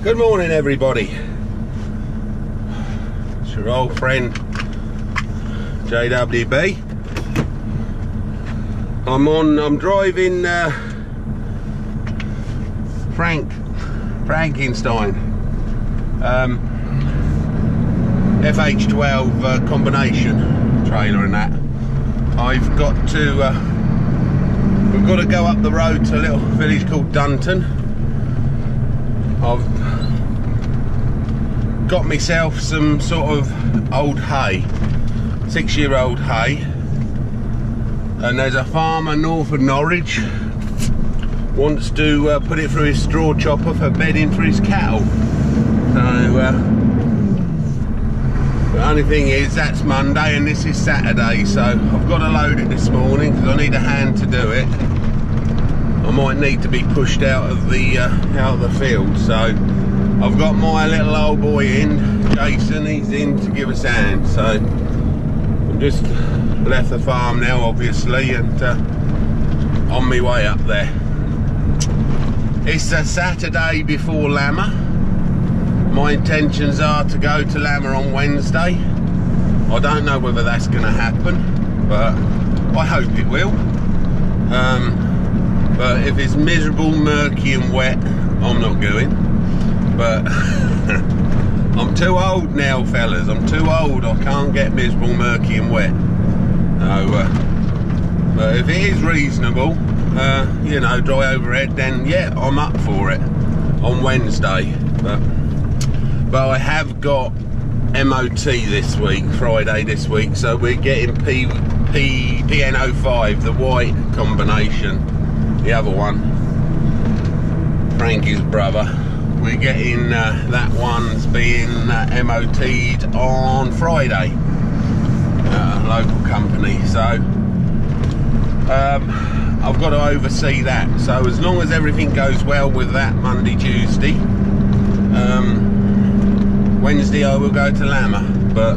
Good morning, everybody. It's your old friend JWB. I'm driving Frankenstein FH12 combination trailer and that. We've got to go up the road to a little village called Dunton. I've got myself some sort of old hay, 6-year-old hay, and there's a farmer north of Norwich wants to put it through his straw chopper for bedding for his cattle. So the only thing is that's Monday and this is Saturday, so I've got to load it this morning because I need a hand to do it. I might need to be pushed out of the field, so I've got my little old boy in, Jason. He's in to give us a hand. So I've just left the farm now, obviously, and on my way up there. It's a Saturday before Lammer. My intentions are to go to Lammer on Wednesday. I don't know whether that's going to happen, but I hope it will. But if it's miserable, murky and wet, I'm not going. But I'm too old now, fellas. I'm too old. I can't get miserable, murky and wet. But if it is reasonable, you know, dry overhead, then yeah, I'm up for it on Wednesday. But I have got MOT this week, Friday this week, so we're getting PN05, the white combination. The other one, Frankie's brother, we're getting that one's being MOT'd on Friday, local company. So I've got to oversee that. So as long as everything goes well with that Monday, Tuesday, Wednesday I will go to Lammer. But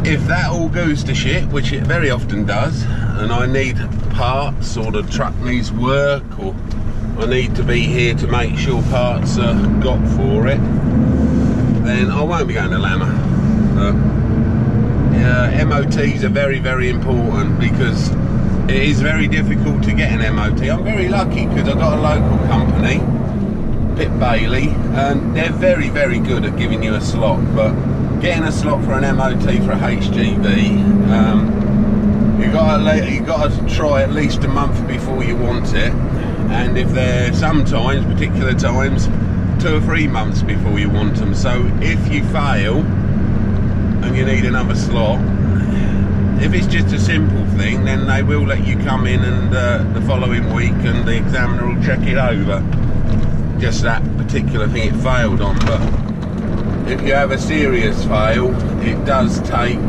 if that all goes to shit, which it very often does, and I need parts, or the truck needs work, or I need to be here to make sure parts are got for it, then I won't be going to Lammer. MOTs are very, very important because it is very difficult to get an MOT. I'm very lucky because I've got a local company, Pit Bailey, and they're very, very good at giving you a slot. But getting a slot for an MOT for a HGV, you got to try at least a month before you want it, and if they're sometimes, particular times, 2 or 3 months before you want them. So if you fail and you need another slot, if it's just a simple thing, then they will let you come in and the following week, and the examiner will check it over. Just that particular thing it failed on. But if you have a serious fail, it does take,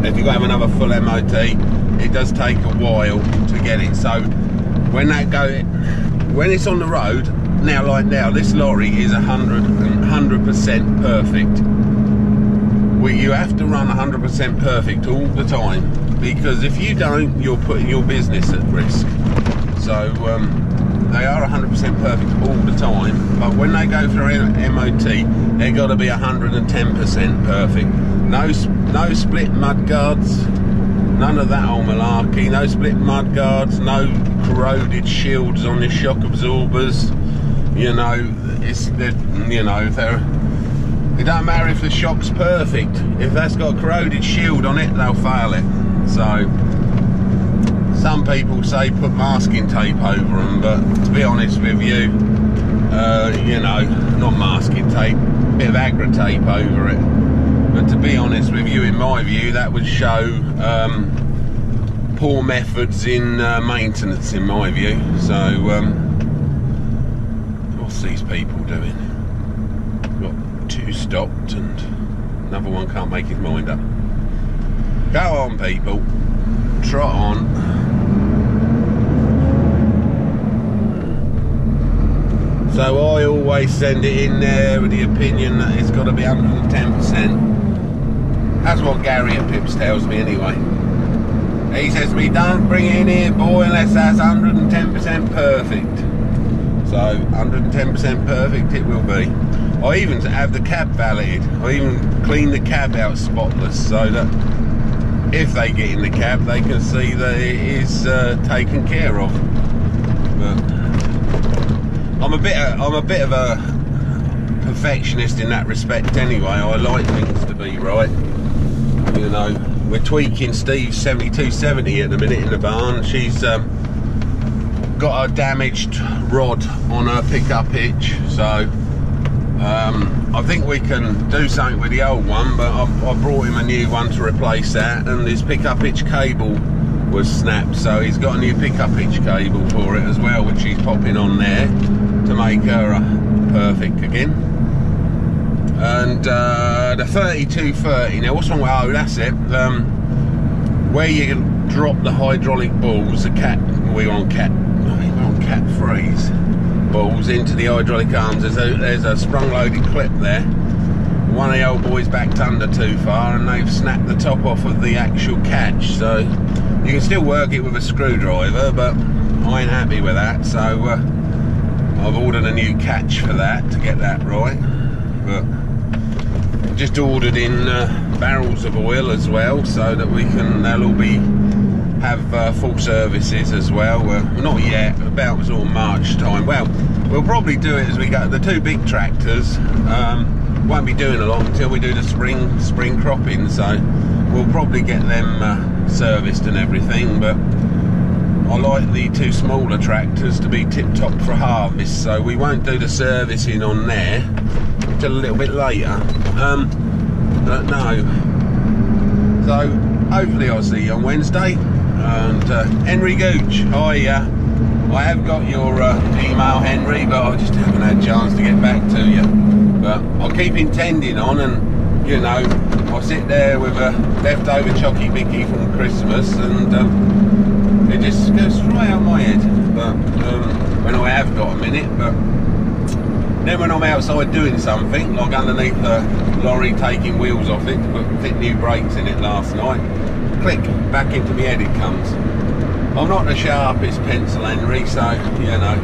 if you've got to have another full MOT, it does take a while to get it. So when it's on the road, like now, this lorry is 100% perfect. You have to run 100% perfect all the time, because if you don't, you're putting your business at risk. So they are 100% perfect all the time, but when they go through MOT, they've got to be 110% perfect. No split mud guards, none of that old malarkey. No split mud guards, no corroded shields on the shock absorbers. You know, it don't matter if the shock's perfect. If that's got a corroded shield on it, they'll fail it. So some people say put masking tape over them, but to be honest with you, you know, not masking tape, a bit of agra tape over it. But to be honest with you, in my view, that would show poor methods in maintenance, in my view. So what's these people doing? Got 2 stopped and another one can't make his mind up. Go on, people, trot on. So I always send it in there with the opinion that it's got to be 110%. That's what Gary at Pips tells me anyway. He says to me, don't bring it in here, boy, unless that's 110% perfect. So So 110% perfect it will be. I even have the cab valeted. I even clean the cab out spotless, so that if they get in the cab they can see that it is taken care of. But I'm a bit of a perfectionist in that respect anyway. I like things to be right. You know, we're tweaking Steve's 7270 at the minute in the barn. She's got a damaged rod on her pickup hitch, so I think we can do something with the old one, but I brought him a new one to replace that, and his pickup hitch cable was snapped, so he's got a new pickup hitch cable for it as well, which he's popping on there to make her perfect again. And the 3230, now what's wrong with, oh that's it, where you drop the hydraulic balls, the we're on cat 3's balls into the hydraulic arms, there's a sprung loaded clip there. One of the old boys backed under too far and they've snapped the top off of the actual catch, so you can still work it with a screwdriver, but I ain't happy with that, so I've ordered a new catch for that to get that right. But I've just ordered in barrels of oil as well, so that they'll all have full services as well. Not yet, about sort of March time. Well, we'll probably do it as we go. The two big tractors won't be doing a lot until we do the spring cropping, so we'll probably get them serviced and everything, but I like the two smaller tractors to be tip-top for harvest, so we won't do the servicing on there till a little bit later. But no, so hopefully I'll see you on Wednesday. And Henry Gooch, I have got your email, Henry, but I just haven't had a chance to get back to you. But I'll keep intending on, and you know, I'll sit there with a leftover Chocky Mickey from Christmas, and it just goes right out my head. But when I have got a minute, but then when I'm outside doing something, like underneath a lorry taking wheels off it to fit new brakes in it last night, click, back into my head it comes. I'm not the sharpest pencil, Henry, so, you know,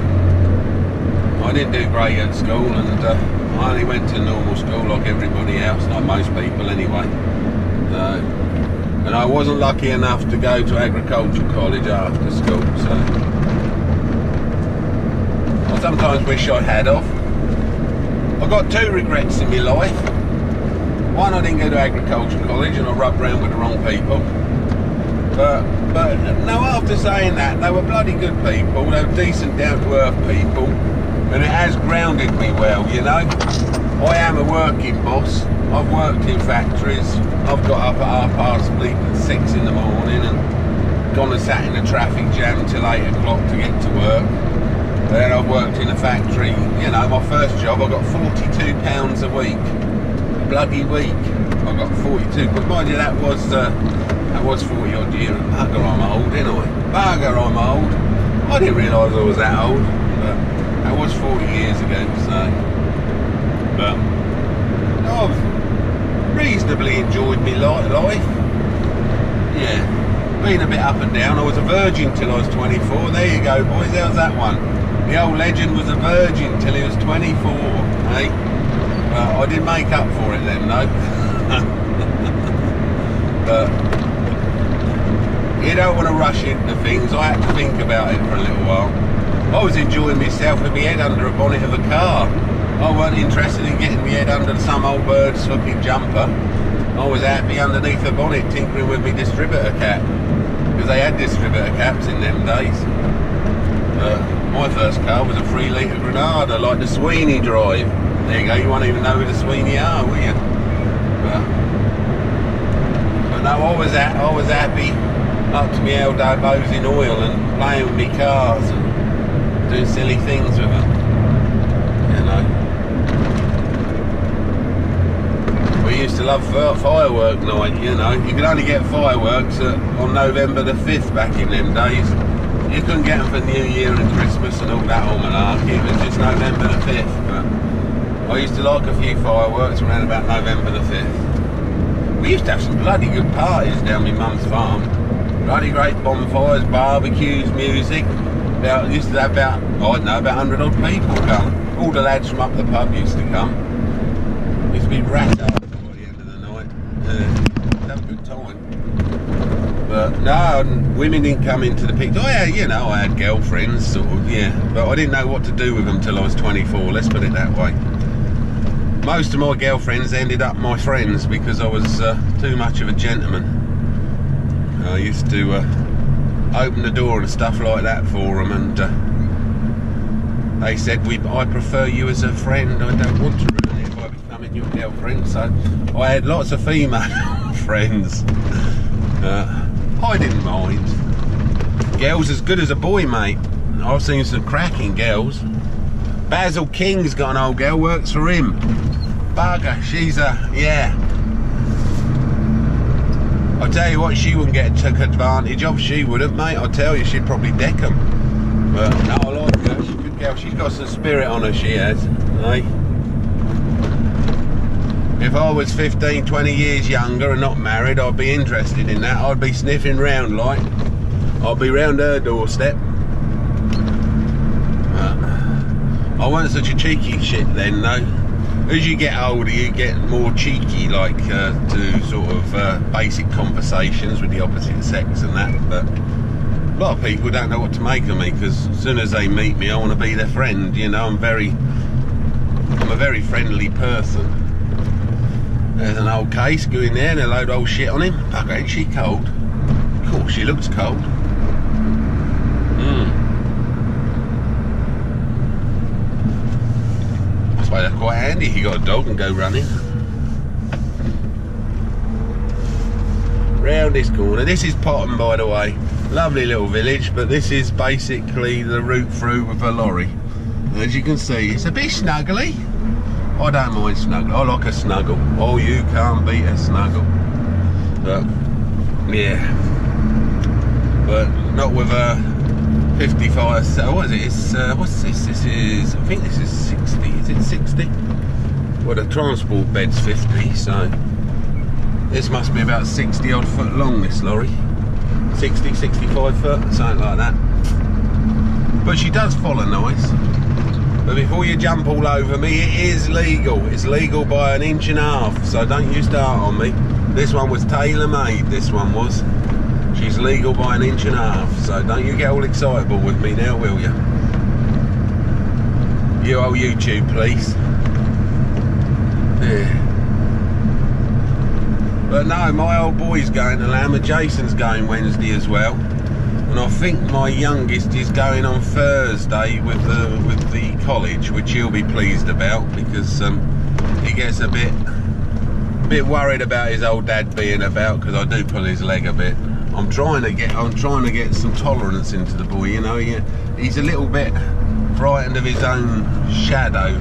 I didn't do great at school, and I only went to normal school like everybody else, like most people anyway. And I wasn't lucky enough to go to agricultural college after school, so I sometimes wish I had off. I've got two regrets in my life. One, I didn't go to agricultural college and I rubbed around with the wrong people. But no, after saying that, they were bloody good people, they were decent, down-to-earth people, and it has grounded me well, you know. I am a working boss. I've worked in factories. I've got up at 6:30 in the morning and gone and sat in a traffic jam till 8 o'clock to get to work. Then I've worked in a factory, you know, my first job I got £42 a week. A bloody week. I got 42, but mind you, that was 40 odd years. Bugger, I'm old, ain't I? Bugger, I'm old. I didn't realise I was that old, but that was 40 years ago, so. But I've reasonably enjoyed my life. Yeah, been a bit up and down. I was a virgin till I was 24. There you go, boys, how's that one? The old legend was a virgin till he was 24, eh? I did make up for it then, though. But you don't want to rush into things. I had to think about it for a little while. I was enjoying myself with my head under a bonnet of a car. I wasn't interested in getting my head under some old bird's looking jumper. I was happy underneath the bonnet tinkering with my distributor cap, because they had distributor caps in them days. My first car was a 3 litre Granada, like the Sweeney drive. There you go, you won't even know who the Sweeney are, will you? But no, I was happy up to my elbows in oil and playing with my cars and doing silly things with them, you know. We used to love firework night, you know. You could only get fireworks on November the 5th back in them days. You couldn't get them for New Year and Christmas and all that old malarkey. It was just November the 5th. But I used to like a few fireworks around about November the 5th. We used to have some bloody good parties down my mum's farm. Bloody great bonfires, barbecues, music. Used to have about, I don't know, about 100 odd people come. All the lads from up the pub used to come. Used to be rattled up by the end of the night. Have a good time. But no, women didn't come into the picture. I had girlfriends, sort of, yeah. But I didn't know what to do with them till I was 24, let's put it that way. Most of my girlfriends ended up my friends because I was too much of a gentleman. I used to open the door and stuff like that for them, and they said, I prefer you as a friend, I don't want to ruin it by becoming your girlfriend. So I had lots of female friends. I didn't mind. Girls as good as a boy, mate. I've seen some cracking girls. Basil King's got an old girl, works for him. Bugger, she's yeah. I'll tell you what, she wouldn't get took advantage of, she wouldn't, mate. I'll tell you, she'd probably deck them. But no, I like her, she's a good girl. She's got some spirit on her, she has, eh? If I was 15, 20 years younger and not married, I'd be interested in that. I'd be sniffing round, like. I'd be round her doorstep. I wasn't such a cheeky shit then, though. As you get older, you get more cheeky, like, to sort of basic conversations with the opposite sex and that. But a lot of people don't know what to make of me, because as soon as they meet me, I want to be their friend, you know. I'm a very friendly person. There's an old case, go in there and a load of old shit on him. Bugger, ain't she cold? Of course, she looks cold. That's quite handy if you got a dog and go running. Round this corner. This is Potton, by the way. Lovely little village, but this is basically the route through with a lorry. As you can see, it's a bit snuggly. I don't mind snuggle. I like a snuggle. Oh, you can't beat a snuggle. But yeah, but not with a 55. So what is it? It's what's this? This is, I think this is 60. Is it 60? Well, the transport bed's 50. So this must be about 60 odd foot long. This lorry, 60, 65 foot, something like that. But she does follow nice. But before you jump all over me, it is legal. It's legal by 1.5 inches, so don't you start on me. This one was tailor-made, this one was. She's legal by 1.5 inches, so don't you get all excitable with me now, will you? You old YouTube, please. Yeah. But no, my old boy's going to Lamb, and Jason's going Wednesday as well. And I think my youngest is going on Thursday with the college, which he'll be pleased about, because he gets a bit worried about his old dad being about, because I do pull his leg a bit. I'm trying to get some tolerance into the boy, you know. He's a little bit frightened of his own shadow,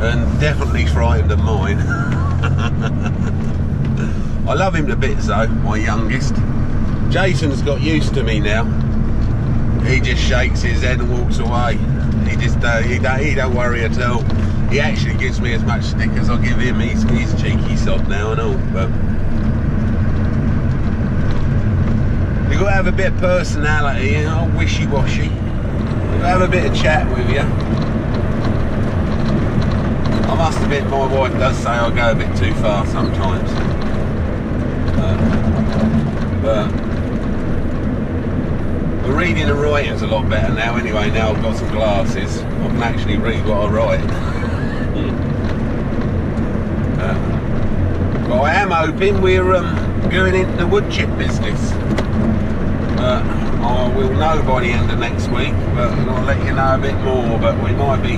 and definitely frightened of mine. I love him to bits though, my youngest. Jason's got used to me now. He just shakes his head and walks away. He just he don't worry at all. He actually gives me as much stick as I give him. He's cheeky sod now and all, but you got to have a bit of personality, you know, wishy-washy. You got to have a bit of chat with you. I must admit, my wife does say I go a bit too far sometimes. But the reading and writing's a lot better now anyway. Now I've got some glasses, I can actually read what I write. But I am hoping we're going into the wood chip business. I will know by the end of next week, but I'll let you know a bit more. But we might be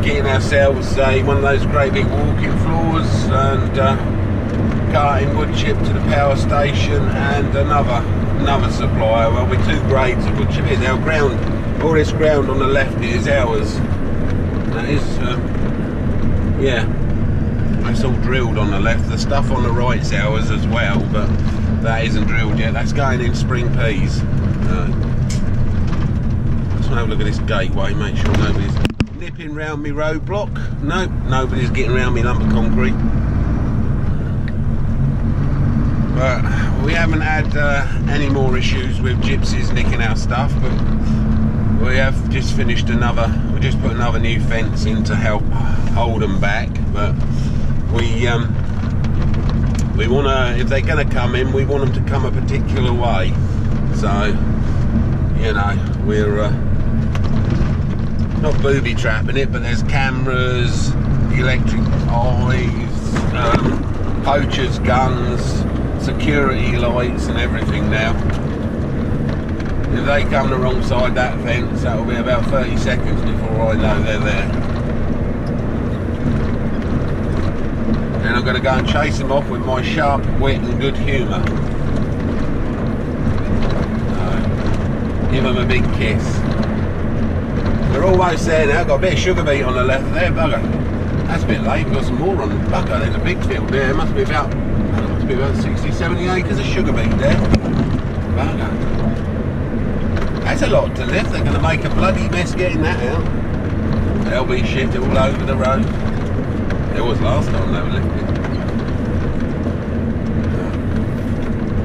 getting ourselves one of those great big walking floors, and carting wood chip to the power station, and another supplier. Well, we're 2 grades of wood chip. Here's our ground. All this ground on the left is ours. That is, yeah, it's all drilled on the left. The stuff on the right's ours as well, but that isn't drilled yet. That's going in spring peas. Let's have a look at this gateway, make sure nobody's nipping round me roadblock. Nope, nobody's getting round me lump of concrete. But we haven't had any more issues with gypsies nicking our stuff, but We have just finished we just put another new fence in to help hold them back, but we want to, if they're going to come in, we want them to come a particular way. So, you know, we're not booby trapping it, but there's cameras, electric eyes, poachers' guns, security lights and everything now. If they come the wrong side that fence, that'll be about 30 seconds before I know they're there. Then I'm going to go and chase them off with my sharp wit and good humour. Give them a big kiss. We're almost there now. Got a bit of sugar beet on the left there, bugger. That's a bit late. We've got some more on the bugger. There's a big field there. It must be about 60, 70 acres of sugar beet there. Bugger. That's a lot to lift. They're going to make a bloody mess getting that out. There'll be shit all over the road. There was last time they were lifted.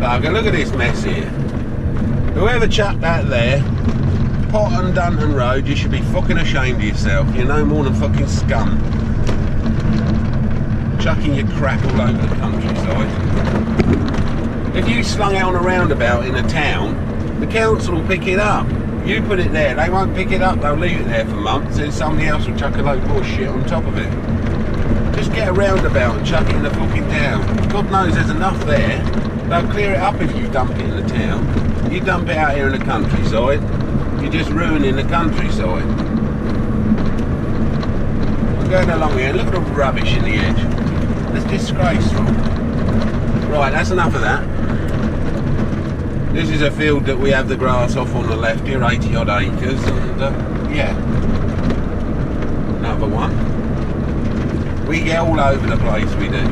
Bugger, look at this mess here. Whoever chucked that there, Pot and Dunton Road, you should be fucking ashamed of yourself. You're no more than fucking scum. Chucking your crap all over the countryside. If you slung out on a roundabout in a town, the council will pick it up. You put it there, they won't pick it up, they'll leave it there for months, then somebody else will chuck a load more shit on top of it. Just get a roundabout and chuck it in the fucking town. God knows there's enough there. They'll clear it up if you dump it in the town. You dump it out here in the countryside, you're just ruining the countryside. We're going along here, look at the rubbish in the edge. That's disgraceful. Right, that's enough of that. This is a field that we have the grass off on the left here, 80 odd acres, and yeah. Another one. We get all over the place, we do.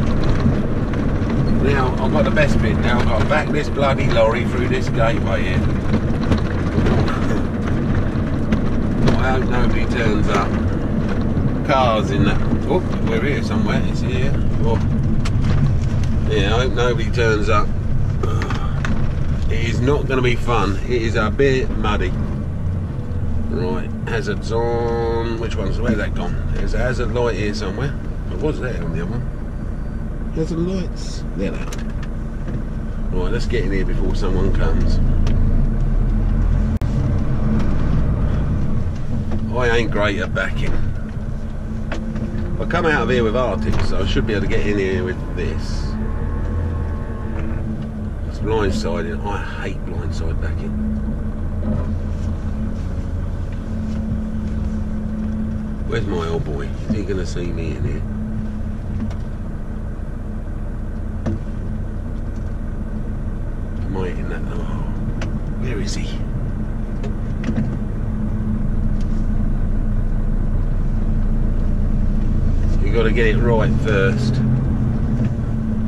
Now, I've got the best bit now, I've got to back this bloody lorry through this gateway here. I hope nobody turns up. Cars in that. Oh, we're here somewhere, it's here. Oh. Yeah, I hope nobody turns up. It is not going to be fun, it is a bit muddy. Right, hazards on. Which one's, where's that gone? There's a hazard light here somewhere. It was there on the other one. Hazard lights. There they are. Right, let's get in here before someone comes. I ain't great at backing. I come out of here with Arctic, so I should be able to get in here with this. It's blindsiding. I hate blindside backing. Where's my old boy? Is he going to see me in here? Am I in that? Oh, where is he? You got to get it right first.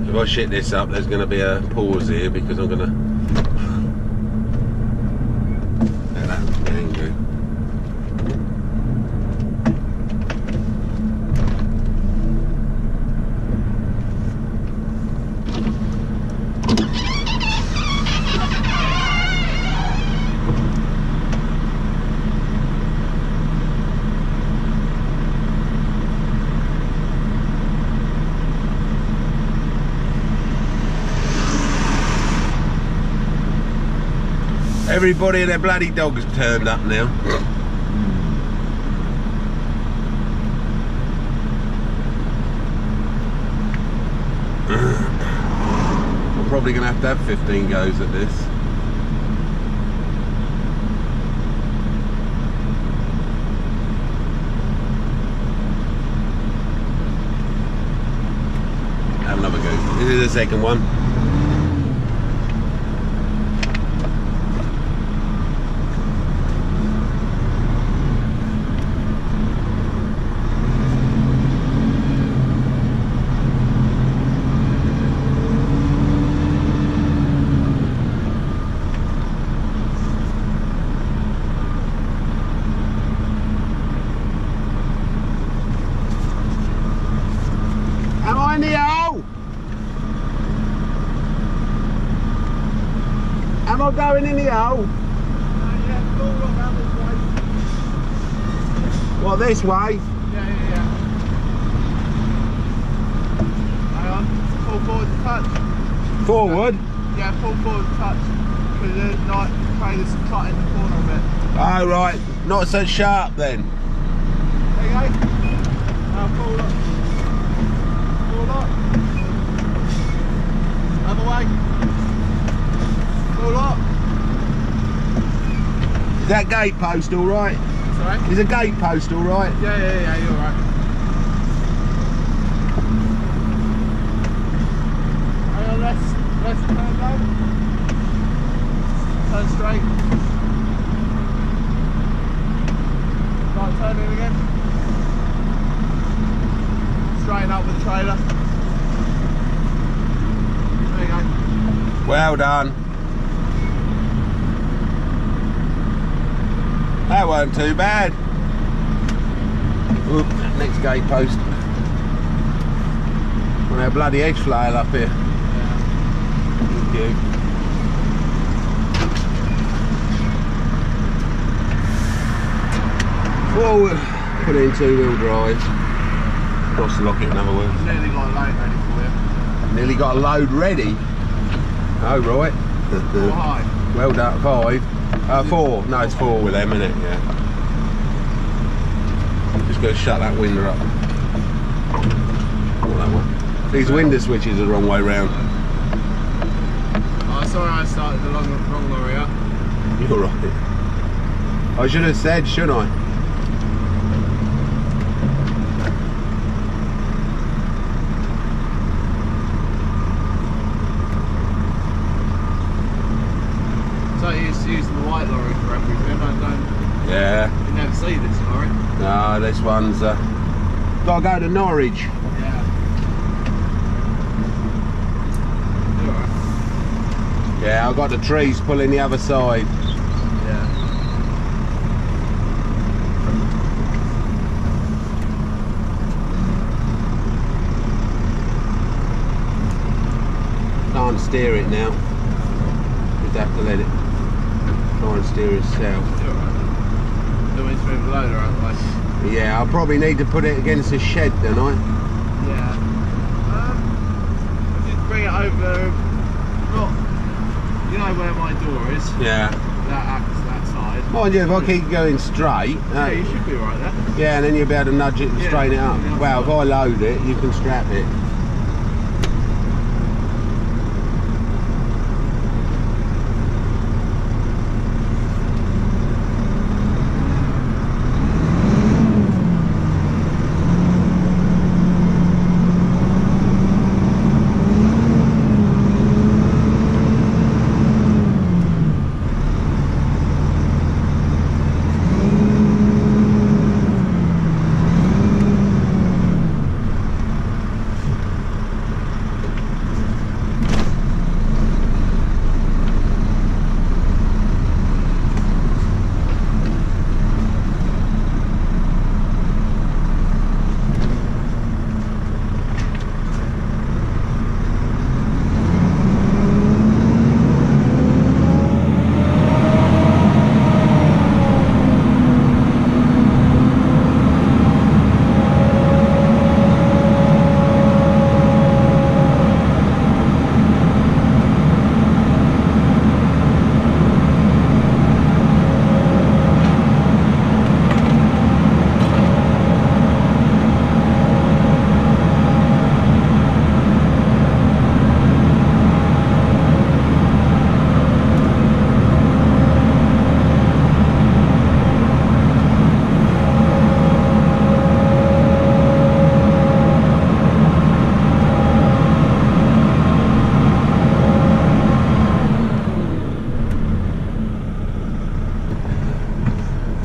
If I shit this up, there's going to be a pause here because I'm going to. That's angry. Everybody and their bloody dog's turned up now. I'm probably going to have 15 goes at this. Have another go. This is the second one. Am I going in the hole? Yeah, go around this way. What, this way? Yeah. Hang on, pull forward a touch. Forward? Yeah, pull forward a touch. Because there's like trailers cut in the corner a bit. Oh right, not so sharp then. There you go. Now pull up. Pull up. Other way. Pull up. Is that gate post all right? Sorry? Is a gate post all right? Yeah, you're right. Hang on, let's turn down. Turn straight. Right, turn in again. Straighten up with the trailer. There you go. Well done. That weren't too bad. Oop, next gate post. Want our bloody edge flail up here. Thank you. Forward. Put it in 2-wheel drive. Cross lock it in other words. Nearly got a load ready for you. Nearly got a load ready. Oh right. All high. Well done. 5. 4. No, it's 4 with them, isn't it? Yeah. Just go shut that window up. Oh, that one. These window switches are the wrong way round. Oh, sorry, I started the wrong lorry up. You're right. I should have said, shouldn't I? So you used to use the white lorry for everything, I don't... Yeah. You never see this lorry. No, this one's gotta go to Norwich. Yeah. You alright? Yeah, I've got the trees pulling the other side. Yeah. Can't steer it now. Just have to let it try and steer itself. You alright then? Do we need to move the loader out of the way? Yeah, I'll probably need to put it against the shed, don't I? Yeah. Just bring it over. Look, you know where my door is? Yeah. That side. Mind you, if I keep going straight... Yeah, you should be right there. Yeah, and then you'll be able to nudge it and Yeah, straighten it up. yeah. Well, if I load it, you can strap it.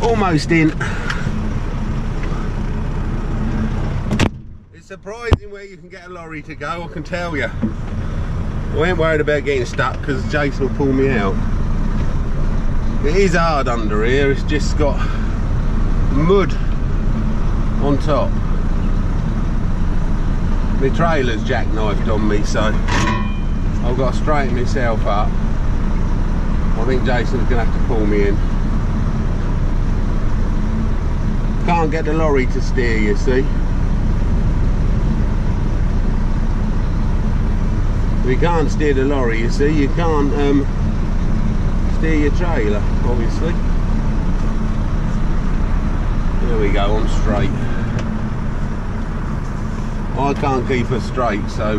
Almost in. It's surprising where you can get a lorry to go, I can tell you. I ain't worried about getting stuck because Jason will pull me out. It is hard under here, it's just got mud on top. My trailer's jackknifed on me, so I've got to straighten myself up. I think Jason's going to have to pull me in. Can't can't get the lorry to steer, you see. We can't steer the lorry, you see. You can't steer your trailer, obviously. There we go, I'm straight. I can't keep her straight, so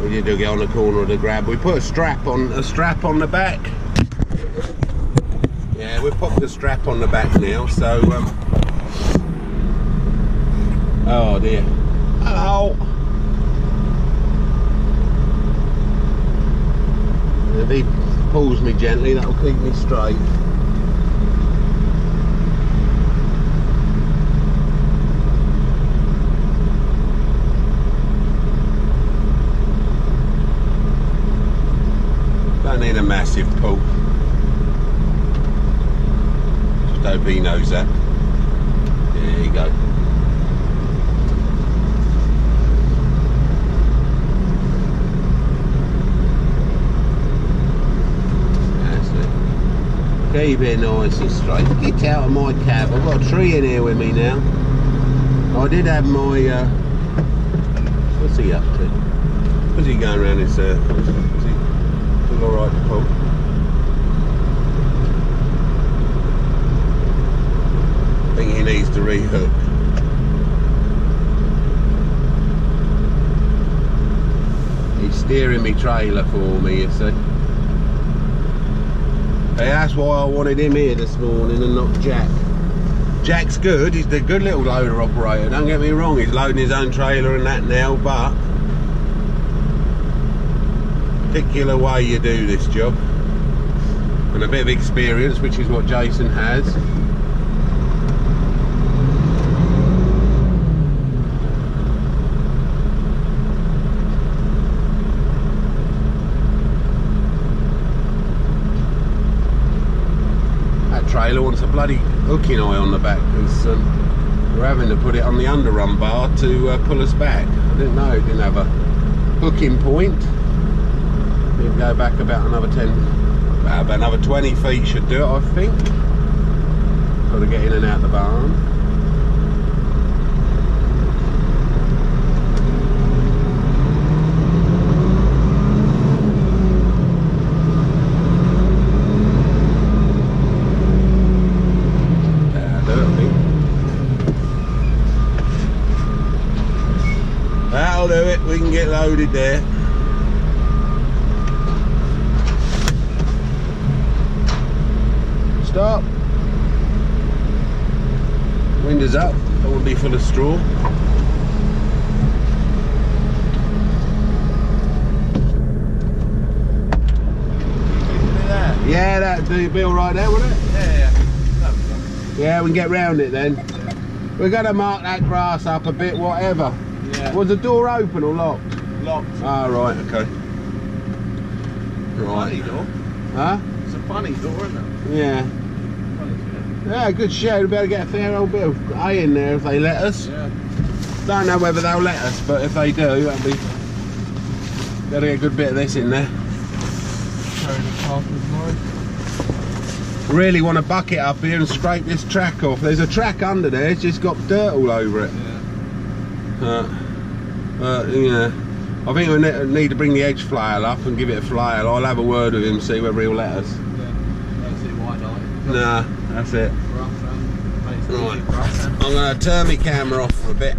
we did get on the corner of the grab. We put a strap on the back. Yeah, we've popped the strap on the back now, so oh dear. Hello. If he pulls me gently, that'll keep me straight. Don't need a massive pull. Just hope he knows that. There you go. That's it. Keep it nice and straight. Get out of my cab. I've got a tree in here with me now. I did have my what's he up to? What's he going around in circles? Alright to pull. I think he needs to rehook. He's steering me trailer for me, you see. Hey, that's why I wanted him here this morning and not Jack. Jack's good, he's a good little loader operator, don't get me wrong, he's loading his own trailer and that now, but particular way you do this job and a bit of experience, which is what Jason has. That trailer wants a bloody hooking eye on the back because we're having to put it on the underrun bar to pull us back. I didn't know it didn't have a hooking point. We'll go back about another 20 feet should do it, I think. Got to get in and out the barn. That'll do it, I think. That'll do it, we can get loaded there. Stop. Windows up. Don't want to be full of straw. Yeah, that'd be alright there, wouldn't it? Yeah. Yeah, we can get round it then. Yeah. We're going to mark that grass up a bit, whatever. Yeah. Was the door open or locked? Locked. Ah, right, okay. Funny door. Huh? It's a funny door, isn't it? Yeah. Yeah, good shed. We'll be able to get a fair old bit of hay in there if they let us. Yeah. Don't know whether they'll let us, but if they do, that'll be. Gotta get a good bit of this in there. Really want to bucket up here and scrape this track off. There's a track under there, it's just got dirt all over it. Yeah. Yeah. I think we need to bring the edge flail up and give it a flail. I'll have a word with him, see whether he'll let us. Yeah. Don't see white light. Nah, that's it. Rough, Right. I'm going to turn my camera off for a bit.